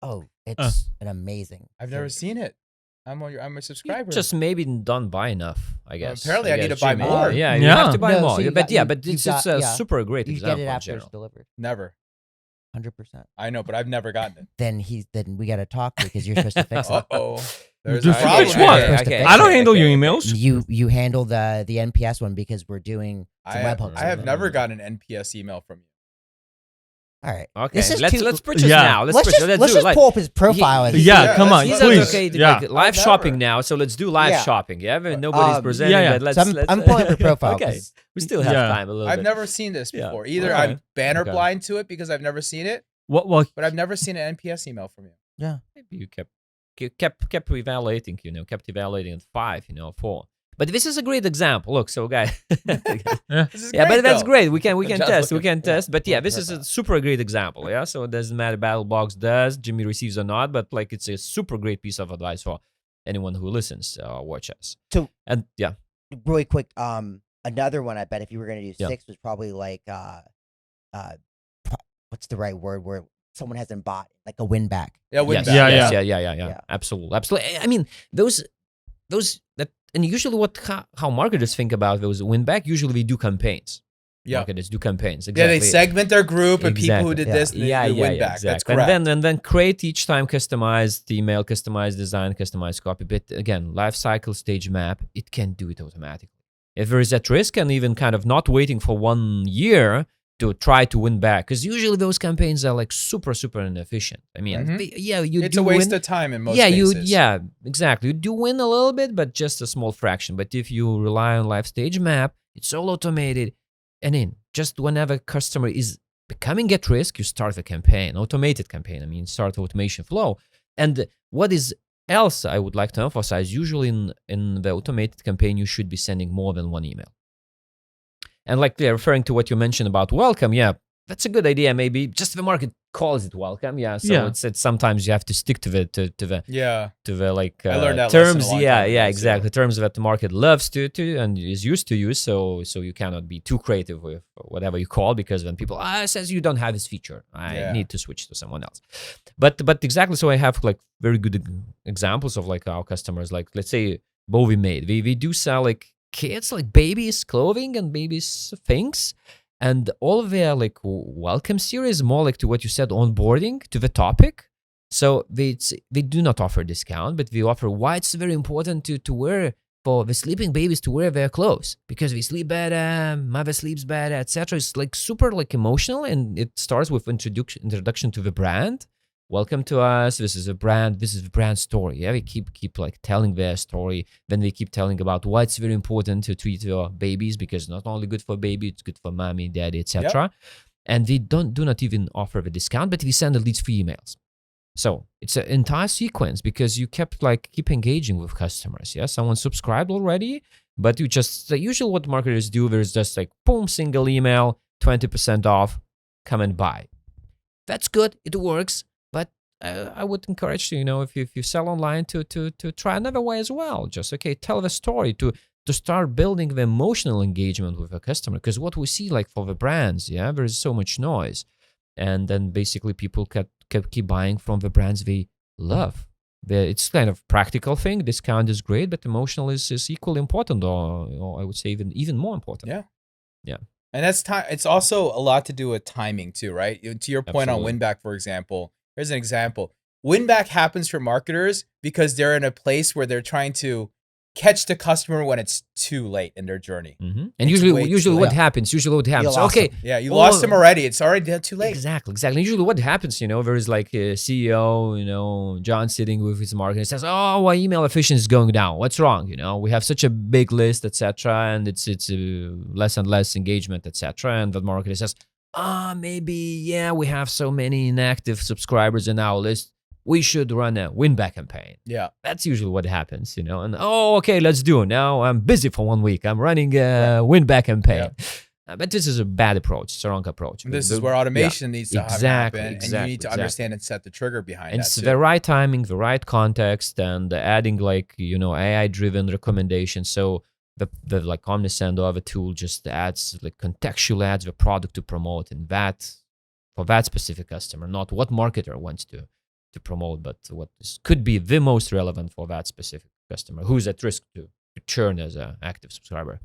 Oh, it's an amazing. I've never thing. seen it. I'm a subscriber. Just maybe don't buy enough, I guess. apparently I need guess, to buy Jimmy. more. Yeah, you Yeah. have to buy No, more. so you But got- yeah, you- but you it's got- a yeah. super great You example get it in after it's general. delivered. Never. 100%. I know, but I've never gotten it. Then we got to talk because you're supposed to fix it. Uh-oh. There's Just a problem. which one? here. I don't handle your emails. You handle the NPS one because we're doing some I webhooks. have never gotten an NPS email from you. All right. Okay, This is let's too- purchase Yeah. now. Let's purchase. just do it. Like, pull up his profile. and Yeah, Yeah, come let's- on, He's let's- please. okay. Yeah. Like, live I've shopping never. now, so let's do live Yeah. shopping. Yeah, but nobody's presenting, yeah. but let's. So I'm pulling up your profile. Okay, 'cause we still have Yeah. time a little I've bit. never seen this Yeah. before. Either Alright. I'm banner Okay. blind to it because I've never seen it, Well, but I've never seen an NPS email from you. Maybe you kept evaluating. Kept evaluating at 5. 4. But this is a great example. Look, so guys. This is Yeah, great, but that's though. great. We can Just test. We looking- can yeah, test. But yeah, looking this for is a that. super great example. Yeah, so it doesn't matter BattlBox does, Jimmy receives or not, but like it's a super great piece of advice for anyone who listens or watches. So- and yeah, really quick, another one I bet if you were going to do Yeah. 6 was probably like what's the right word where someone hasn't bought like a win back. Yeah, win yes, back. Yeah, yeah. Yeah. Absolutely. I mean, those that, and usually how marketers think about those win back. Usually they do campaigns. Yeah. Marketers do campaigns. Yeah, Exactly. they segment their group and people who Exactly. did this, and they do win back. That's exactly. correct. And then create each time customized email, customized design, customized copy. But again, lifecycle stage map, it can do it automatically. If there is that risk, and even kind of not waiting for 1 year to try to win back, because usually those campaigns are like super inefficient. I mean, Mhm. you it's do a waste win. of time in most Yeah, cases. exactly. You do win a little bit, but just a small fraction. But if you rely on live stage map, it's all automated. And then just whenever customer is becoming at risk, you start the campaign, automated campaign. I mean, start the automation flow. And what is else I would like to emphasize, usually in the automated campaign, you should be sending more than 1 email. And like referring to what you mentioned about welcome, yeah, that's a good idea. Maybe just the market calls it welcome. Yeah. So Yeah. it's sometimes you have to stick to the Yeah. like I learned that lesson a terms. long Yeah, time ago, yeah, too. exactly. Terms that the market loves to and is used to use. So you cannot be too creative with whatever you call, because when people it says you don't have this feature, I need to switch to someone else. But exactly. So I have like very good examples of like our customers. Like let's say Bowie Made. We do sell like kids, like babies' clothing and babies' things. And all of their like welcome series, more like to what you said, onboarding to the topic. So they do not offer discount, but we offer why it's very important to wear for the sleeping babies to wear their clothes because we sleep better, mother sleeps better, etc. It's like super like emotional, and it starts with introduction to the brand. Welcome to us. This is a brand. This is the brand story. Yeah, we keep like telling their story. Then we keep telling about why it's very important to treat your babies because it's not only good for baby, it's good for mommy, daddy, etc. Yep. And we do not even offer the discount, but we send at least 3 emails. So it's an entire sequence because you keep engaging with customers. Yeah, someone subscribed already, but you just usually what marketers do, there's just like boom, single email, 20% off, come and buy. That's good. It works. But I would encourage you, if you sell online, to try another way as well. Just tell the story to start building the emotional engagement with a customer. Because what we see, like for the brands, there is so much noise, and then basically people keep buying from the brands they love. It's kind of practical thing. Discount is great, but emotional is equally important, or I would say even more important. Yeah. And that's time. It's also a lot to do with timing too, right? To your point on win-back, for example. Here's an example. Win-back happens for marketers because they're in a place where they're trying to catch the customer when it's too late in their journey. Mm-hmm. And usually what happens? Okay. You lost them already. It's already too late. Exactly. Usually what happens, there is like a CEO, John sitting with his marketing, says, oh, our email efficiency is going down. What's wrong? We have such a big list, etc. And it's less and less engagement, etc. And the marketer says, maybe, we have so many inactive subscribers in our list. We should run a win-back campaign. Yeah. That's usually what happens, and okay, let's do it. Now I'm busy for 1 week. I'm running a win-back campaign. Yeah. But this is a bad approach. It's a wrong approach. This is where automation needs to happen. And you need to understand and set the trigger behind it's the right timing, the right context, and adding AI-driven recommendations. So the like Omnisend or other tool just adds like contextual adds the product to promote in that for that specific customer, not what marketer wants to promote, but what could be the most relevant for that specific customer who's at risk to churn as an active subscriber.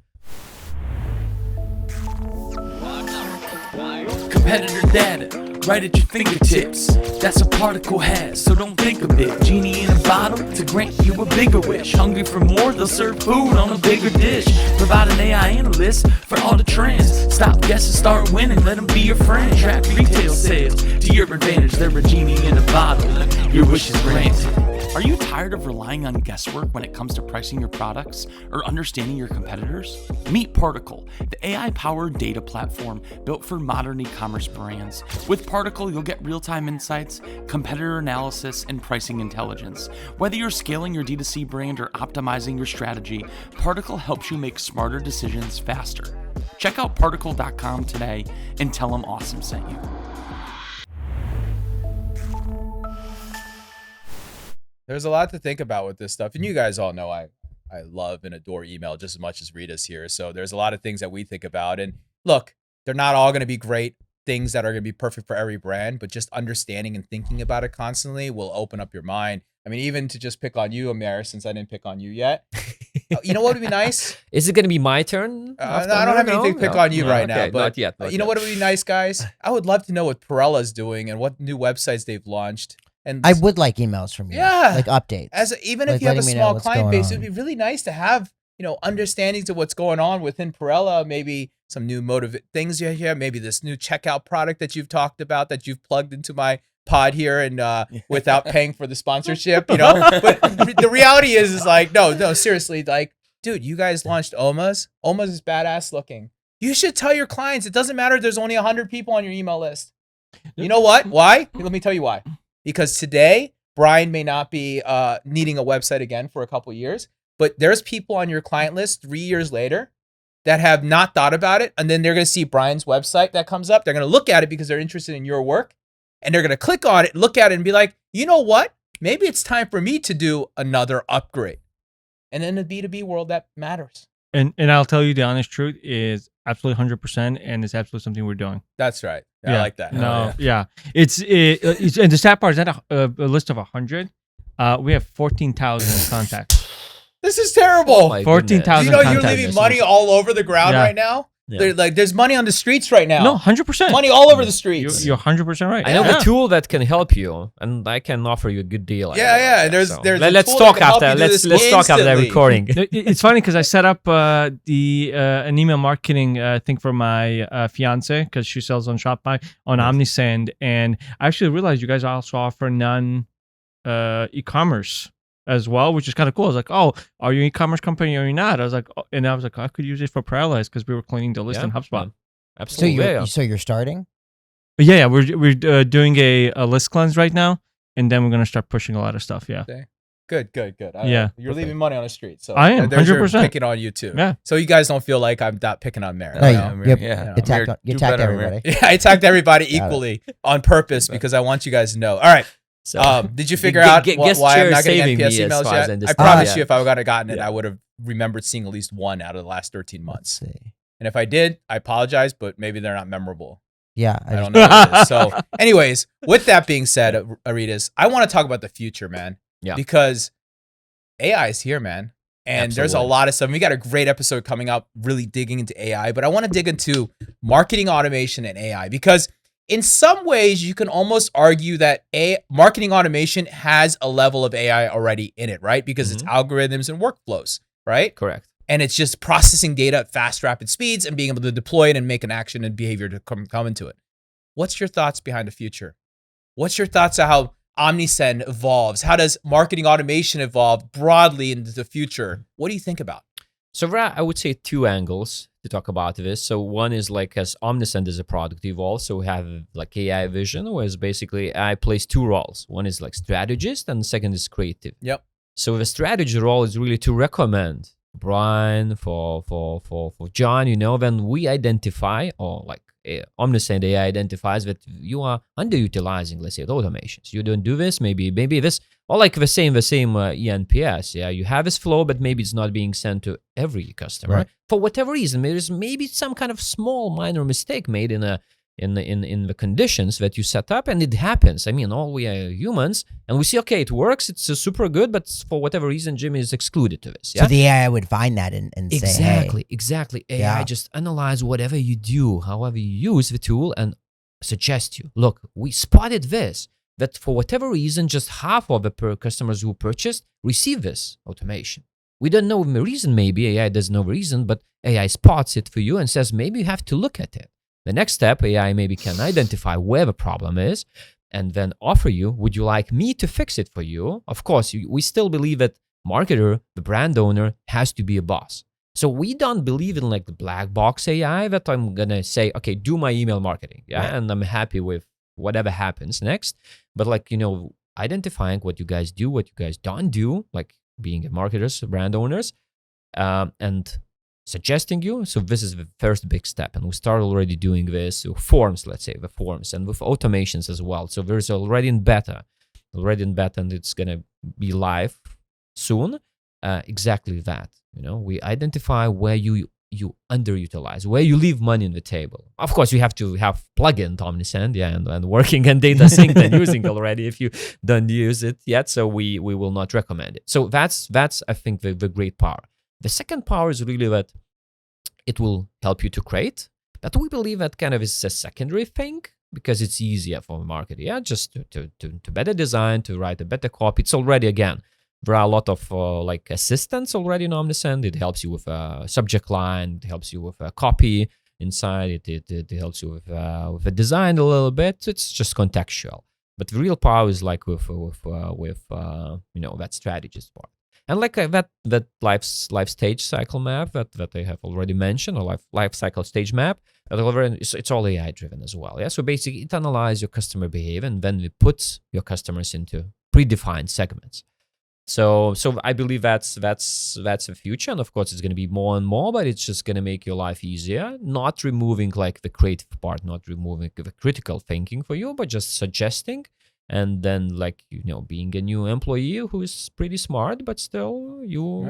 Competitor data, right at your fingertips. That's what Particle has, so don't think of it. Genie in a bottle to grant you a bigger wish. Hungry for more, they'll serve food on a bigger dish. Provide an AI analyst for all the trends. Stop guessing, start winning, let them be your friend. Track retail sales to your advantage. They're a genie in a bottle, your wish is granted. Are you tired of relying on guesswork when it comes to pricing your products or understanding your competitors? Meet Particle, the AI-powered data platform built for modern e-commerce brands. With Particle, you'll get real-time insights, competitor analysis, and pricing intelligence. Whether you're scaling your D2C brand or optimizing your strategy, Particle helps you make smarter decisions faster. Check out particle.com today and tell them Awesome sent you. There's a lot to think about with this stuff. And you guys all know I love and adore email just as much as Rytis here. So there's a lot of things that we think about. And look, they're not all going to be great things that are going to be perfect for every brand, but just understanding and thinking about it constantly will open up your mind. I mean, even to just pick on you, Amir, since I didn't pick on you yet. You know what would be nice? Is it going to be my turn? I don't have anything to pick on you right now. But not yet. You know what would be nice, guys? I would love to know what Perella's doing and what new websites they've launched. And I would like emails from you. Yeah. Like updates. Even if you have a small client base, it'd be really nice to have, understandings of what's going on within Perella, maybe some new things you hear, maybe this new checkout product that you've talked about that you've plugged into my pod here and without paying for the sponsorship, But the reality is like, no, seriously, like, dude, you guys launched Omas. Omas is badass looking. You should tell your clients, it doesn't matter if there's only 100 people on your email list. You know what? Why? Let me tell you why. Because today, Brian may not be needing a website again for a couple of years, but there's people on your client list 3 years later that have not thought about it. And then they're going to see Brian's website that comes up. They're going to look at it because they're interested in your work. And they're going to click on it, look at it and be like, you know what? Maybe it's time for me to do another upgrade. And in the B2B world, that matters. And I'll tell you the honest truth is absolutely 100%, and it's absolutely something we're doing. That's right. I like that. No, yeah. It's and the sad part is not a list of 100. We have 14,000 contacts. This is terrible. Oh my 14,000 you know, you're contact leaving money all over the ground Yeah. right now. Yeah. There's money on the streets right now. No, 100%. Money all over the streets. You're 100% right. I know Yeah. the tool that can help you, and I can offer you a good deal. Yeah. There's a let's tool talk that can help after. you do Let's this talk after the instantly. recording. It's funny because I set up an email marketing thing for my fiance because she sells on Shopify on Omnisend, and I actually realized you guys also offer e-commerce as well, which is kind of cool. I was like, oh, are you an e-commerce company or are you not? I was like, oh, I could use it for Paralyze because we were cleaning the list in HubSpot. So Absolutely. you're starting? But yeah, we're doing a list cleanse right now, and then we're gonna start pushing a lot of stuff. Yeah. Good. Yeah. You're leaving money on the street. So I am, there's your 100%. picking on you too. Yeah. So you guys don't feel like I'm not picking on Mary. No, you know? you Yeah. attacked, Amir, you do attacked better, Amir. everybody. Yeah, I attacked everybody Got it. equally on purpose because I want you guys to know. All right. So, Did you figure out guest why I'm chair not getting saving NPS me as emails far as yet? I I understand. promise Yeah. you, if I would have gotten it, Yeah. I would have remembered seeing at least one out of the last 13 months. Let's see. And if I did, I apologize, but maybe they're not memorable. Yeah, I don't know what it is. So, anyways, with that being said, Rytis, I want to talk about the future, man. Yeah. Because AI is here, man. And there's a Absolutely. lot of stuff. We got a great episode coming up, really digging into AI, but I want to dig into marketing automation and AI because in some ways you can almost argue that marketing automation has a level of AI already in it, right? Because it's algorithms and workflows, right? correct. And it's just processing data at fast, rapid speeds and being able to deploy it and make an action and behavior to come into it. What's your thoughts behind the future? What's your thoughts on how Omnisend evolves? How does marketing automation evolve broadly into the future? What do you think about? So I would say two angles to talk about this. So one is like as Omnisend as a product evolves, so we have like AI vision, where basically I plays two roles. One is like strategist and the second is creative. Yep. So the strategy role is really to recommend Brian for John, you know, when we identify or like Omnisend AI identifies that you are underutilizing, let's say, the automations. You don't do this, maybe this, or like the same ENPS. Yeah, you have this flow, but maybe it's not being sent to every customer Right. for whatever reason. There's maybe some kind of small minor mistake made in the conditions that you set up, and it happens. I mean, all we are humans, and we see, okay, it works, it's super good, but for whatever reason, Jimmy is excluded to this. Yeah. So the AI would find that and say, hey, Exactly. AI Yeah. just analyze whatever you do, however you use the tool, and suggest you, look, we spotted this, that for whatever reason, just half of the customers who purchased receive this automation. We don't know the reason, maybe AI doesn't know the reason, but AI spots it for you and says, maybe you have to look at it. The next step, AI maybe can identify where the problem is and then offer you, would you like me to fix it for you? Of course, we still believe that marketer, the brand owner, has to be a boss. So we don't believe in like the black box AI that I'm going to say, okay, do my email marketing. Yeah. Right. And I'm happy with whatever happens next. But like, you know, identifying what you guys do, what you guys don't do, like being a marketers, brand owners, and suggesting you. So this is the first big step. And we start already doing this with forms, let's say the forms, and with automations as well. So there's already in beta, and it's going to be live soon. Exactly that. You know, we identify where you underutilize, where you leave money on the table. Of course, you have to have plugin Omnisend, yeah, and working and data sync and using already if you don't use it yet. So we will not recommend it. So that's I think the great power. The second power is really that it will help you to create, but we believe that kind of is a secondary thing because it's easier for the market. Yeah, just to better design, to write a better copy. It's already, again, there are a lot of like assistants already in Omnisend. It helps you with a subject line. It helps you with a copy inside. It helps you with a design a little bit. It's just contextual. But the real power is like with you know, that strategist part. And like that life stage cycle map that I have already mentioned, or life cycle stage map, it's all AI driven as well. Yeah. So basically, it analyzes your customer behavior and then it puts your customers into predefined segments. So I believe that's the future, and of course it's going to be more and more, but it's just going to make your life easier. Not removing like the creative part, not removing the critical thinking for you, but just suggesting. And then, like, you know, being a new employee who is pretty smart, but still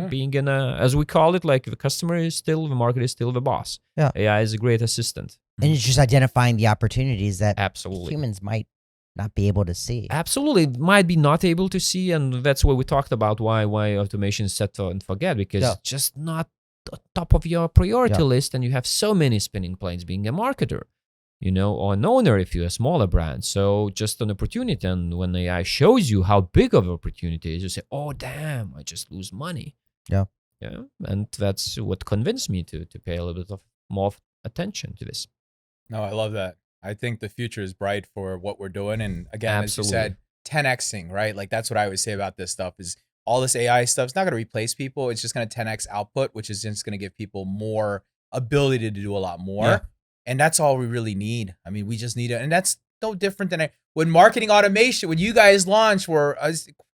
being in as we call it, like the customer is still, the market is still the boss. Yeah. AI is a great assistant. and it's just identifying the opportunities that Absolutely. humans might not be able to see. Absolutely, might be not able to see, and that's why we talked about why automation is set and forget, because Yeah. it's just not the top of your priority Yeah. list, and you have so many spinning plates being a marketer, or an owner if you're a smaller brand. So just an opportunity, and when AI shows you how big of an opportunity is, you say, "Oh damn, I just lose money." Yeah. Yeah, and that's what convinced me to pay a little bit of more attention to this. No, I love that. I think the future is bright for what we're doing. And again, as you Absolutely. said, 10xing, right? Like that's what I always say about this stuff is all this AI stuff is not going to replace people. It's just going to 10x output, which is just going to give people more ability to do a lot more. Yeah. And that's all we really need. I mean, we just need it. And that's no different than when marketing automation, when you guys launch, or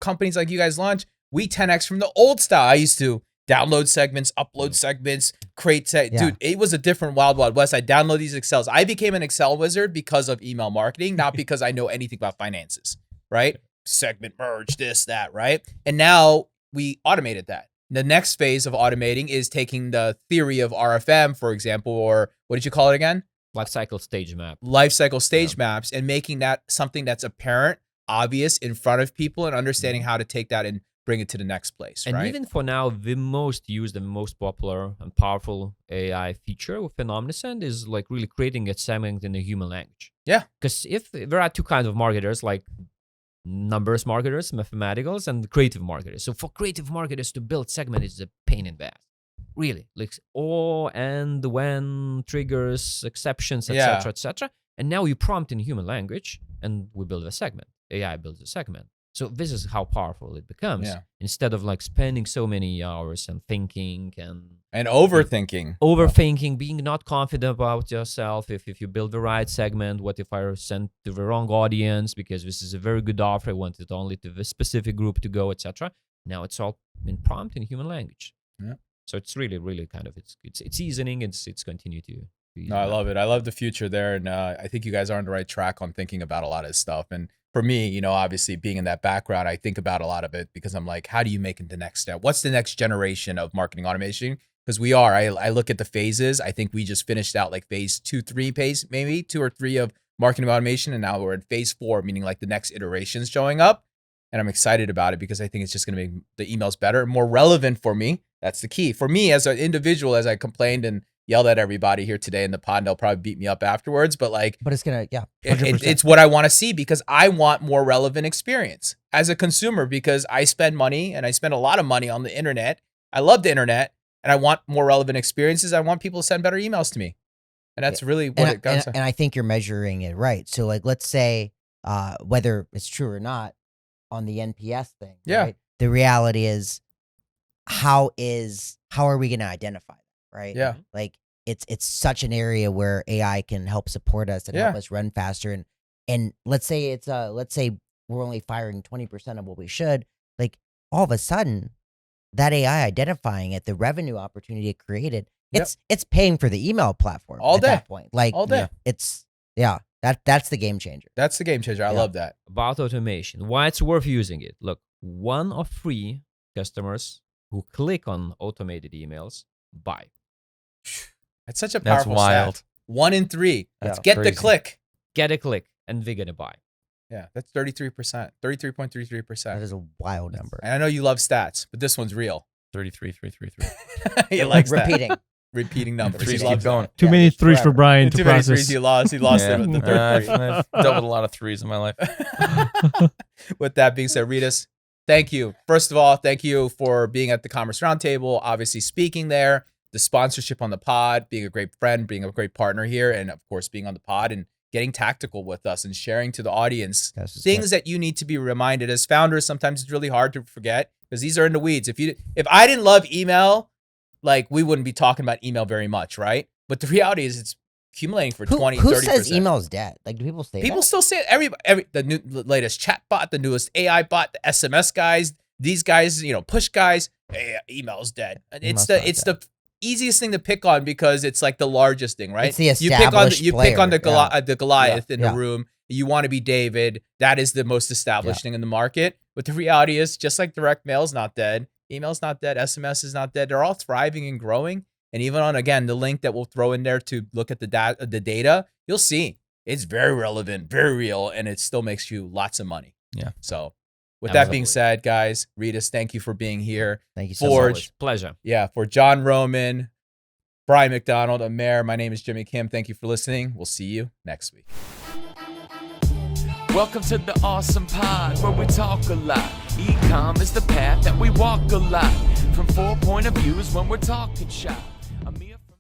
companies like you guys launch, we 10x from the old style. I used to download segments, upload segments, create Yeah. dude, it was a different wild west. I download these Excels. I became an Excel wizard because of email marketing, not because I know anything about finances, right? Segment merge, this, that, right? And now we automated that. The next phase of automating is taking the theory of RFM, for example, or what did you call it again? Lifecycle stage map. Lifecycle stage maps, and making that something that's apparent, obvious in front of people, and understanding how to take that and bring it to the next place, And right? even for now, the most used and most popular and powerful AI feature within Omnisend is like really creating a segment in the human language. Yeah. Because if there are two kinds of marketers, like numbers marketers, mathematicals, and creative marketers. So for creative marketers to build segment is a pain in the ass. Really, like and when triggers, exceptions, etc., etc. And now you prompt in human language, and we build a segment. AI builds a segment. So this is how powerful it becomes. Yeah. Instead of like spending so many hours and thinking and overthinking. being not confident about yourself. If you build the right segment, what if I send to the wrong audience because this is a very good offer, I want it only to this specific group to go, etc. Now it's all been prompt in human language. Yeah. So it's really, really kind of it's easing. It's continue to. No, I love it. I love the future there, and I think you guys are on the right track on thinking about a lot of this stuff. And for me, obviously being in that background, I think about a lot of it because I'm like, how do you make it the next step? What's the next generation of marketing automation? Because I look at the phases. I think we just finished out like phase 2, 3 phase, maybe 2 or 3 of marketing automation, and now we're in phase 4, meaning like the next iterations showing up. And I'm excited about it because I think it's just going to make the emails better and more relevant for me. That's the key. For me as an individual, as I complained and yelled at everybody here today in the pod, and they'll probably beat me up afterwards, but like, But it's gonna, 100%. it's what I want to see because I want more relevant experience as a consumer because I spend money and I spend a lot of money on the internet. I love the internet and I want more relevant experiences. I want people to send better emails to me. And that's really what it comes to. And I think you're measuring it right. So like, let's say, whether it's true or not on the NPS thing, Yeah. right? The reality is, how are we going to identify that, right? Yeah. Like it's such an area where AI can help support us and help us run faster. And let's say we're only firing 20% of what we should. Like all of a sudden, that AI identifying it, the revenue opportunity it created, it's paying for the email platform All at day. that point. Like All day. That's the game changer. That's the game changer. I love that. About automation, why it's worth using it. Look, 1 of 3 customers who click on automated emails buy. It's such a That's powerful wild. stat. 1 in 3. Let's Yeah. get the Crazy. click. Get a click, and they're gonna buy. Yeah, that's 33%, 33.33%. That is a wild number. And I know you love stats, but this one's real. 33. He likes that. Repeating. Numbers. Threes He keep loves going. that. Too many it's threes for forever. Brian to Too many process. threes. He lost Yeah, it with the third I've, three. I've dealt with a lot of threes in my life. With that being said, Rytis, thank you. First of all, thank you for being at the Commerce Roundtable, obviously speaking there, the sponsorship on the pod, being a great friend, being a great partner here, and of course, being on the pod and getting tactical with us and sharing to the audience things that you need to be reminded. As founders, sometimes it's really hard to forget because these are in the weeds. If I didn't love email, like we wouldn't be talking about email very much, right? But the reality is it's accumulating for 20, 30%. Who says email is dead? Like, do people say People that? still say it. The latest chat bot, the newest AI bot, the SMS guys, these guys, push guys, email's dead. And it's the easiest thing to pick on because it's like the largest thing, right? It's the you pick on the player. the Goliath in Yeah. the room. You want to be David. That is the most established thing in the market. But the reality is, just like direct mail is not dead, email's not dead, SMS is not dead. They're all thriving and growing. And even on, again, the link that we'll throw in there to look at the data, you'll see it's very relevant, very real, and it still makes you lots of money. Yeah. So with that being Absolutely. said, guys, Rytis, thank you for being here. Thank you so Forge. much. Pleasure. Yeah, for John Roman, Brian McDonald, Amer, my name is Jimmy Kim. Thank you for listening. We'll see you next week. Welcome to the awesome pod where we talk a lot. Ecom is the path that we walk a lot. From 4 point of views when we're talking shop.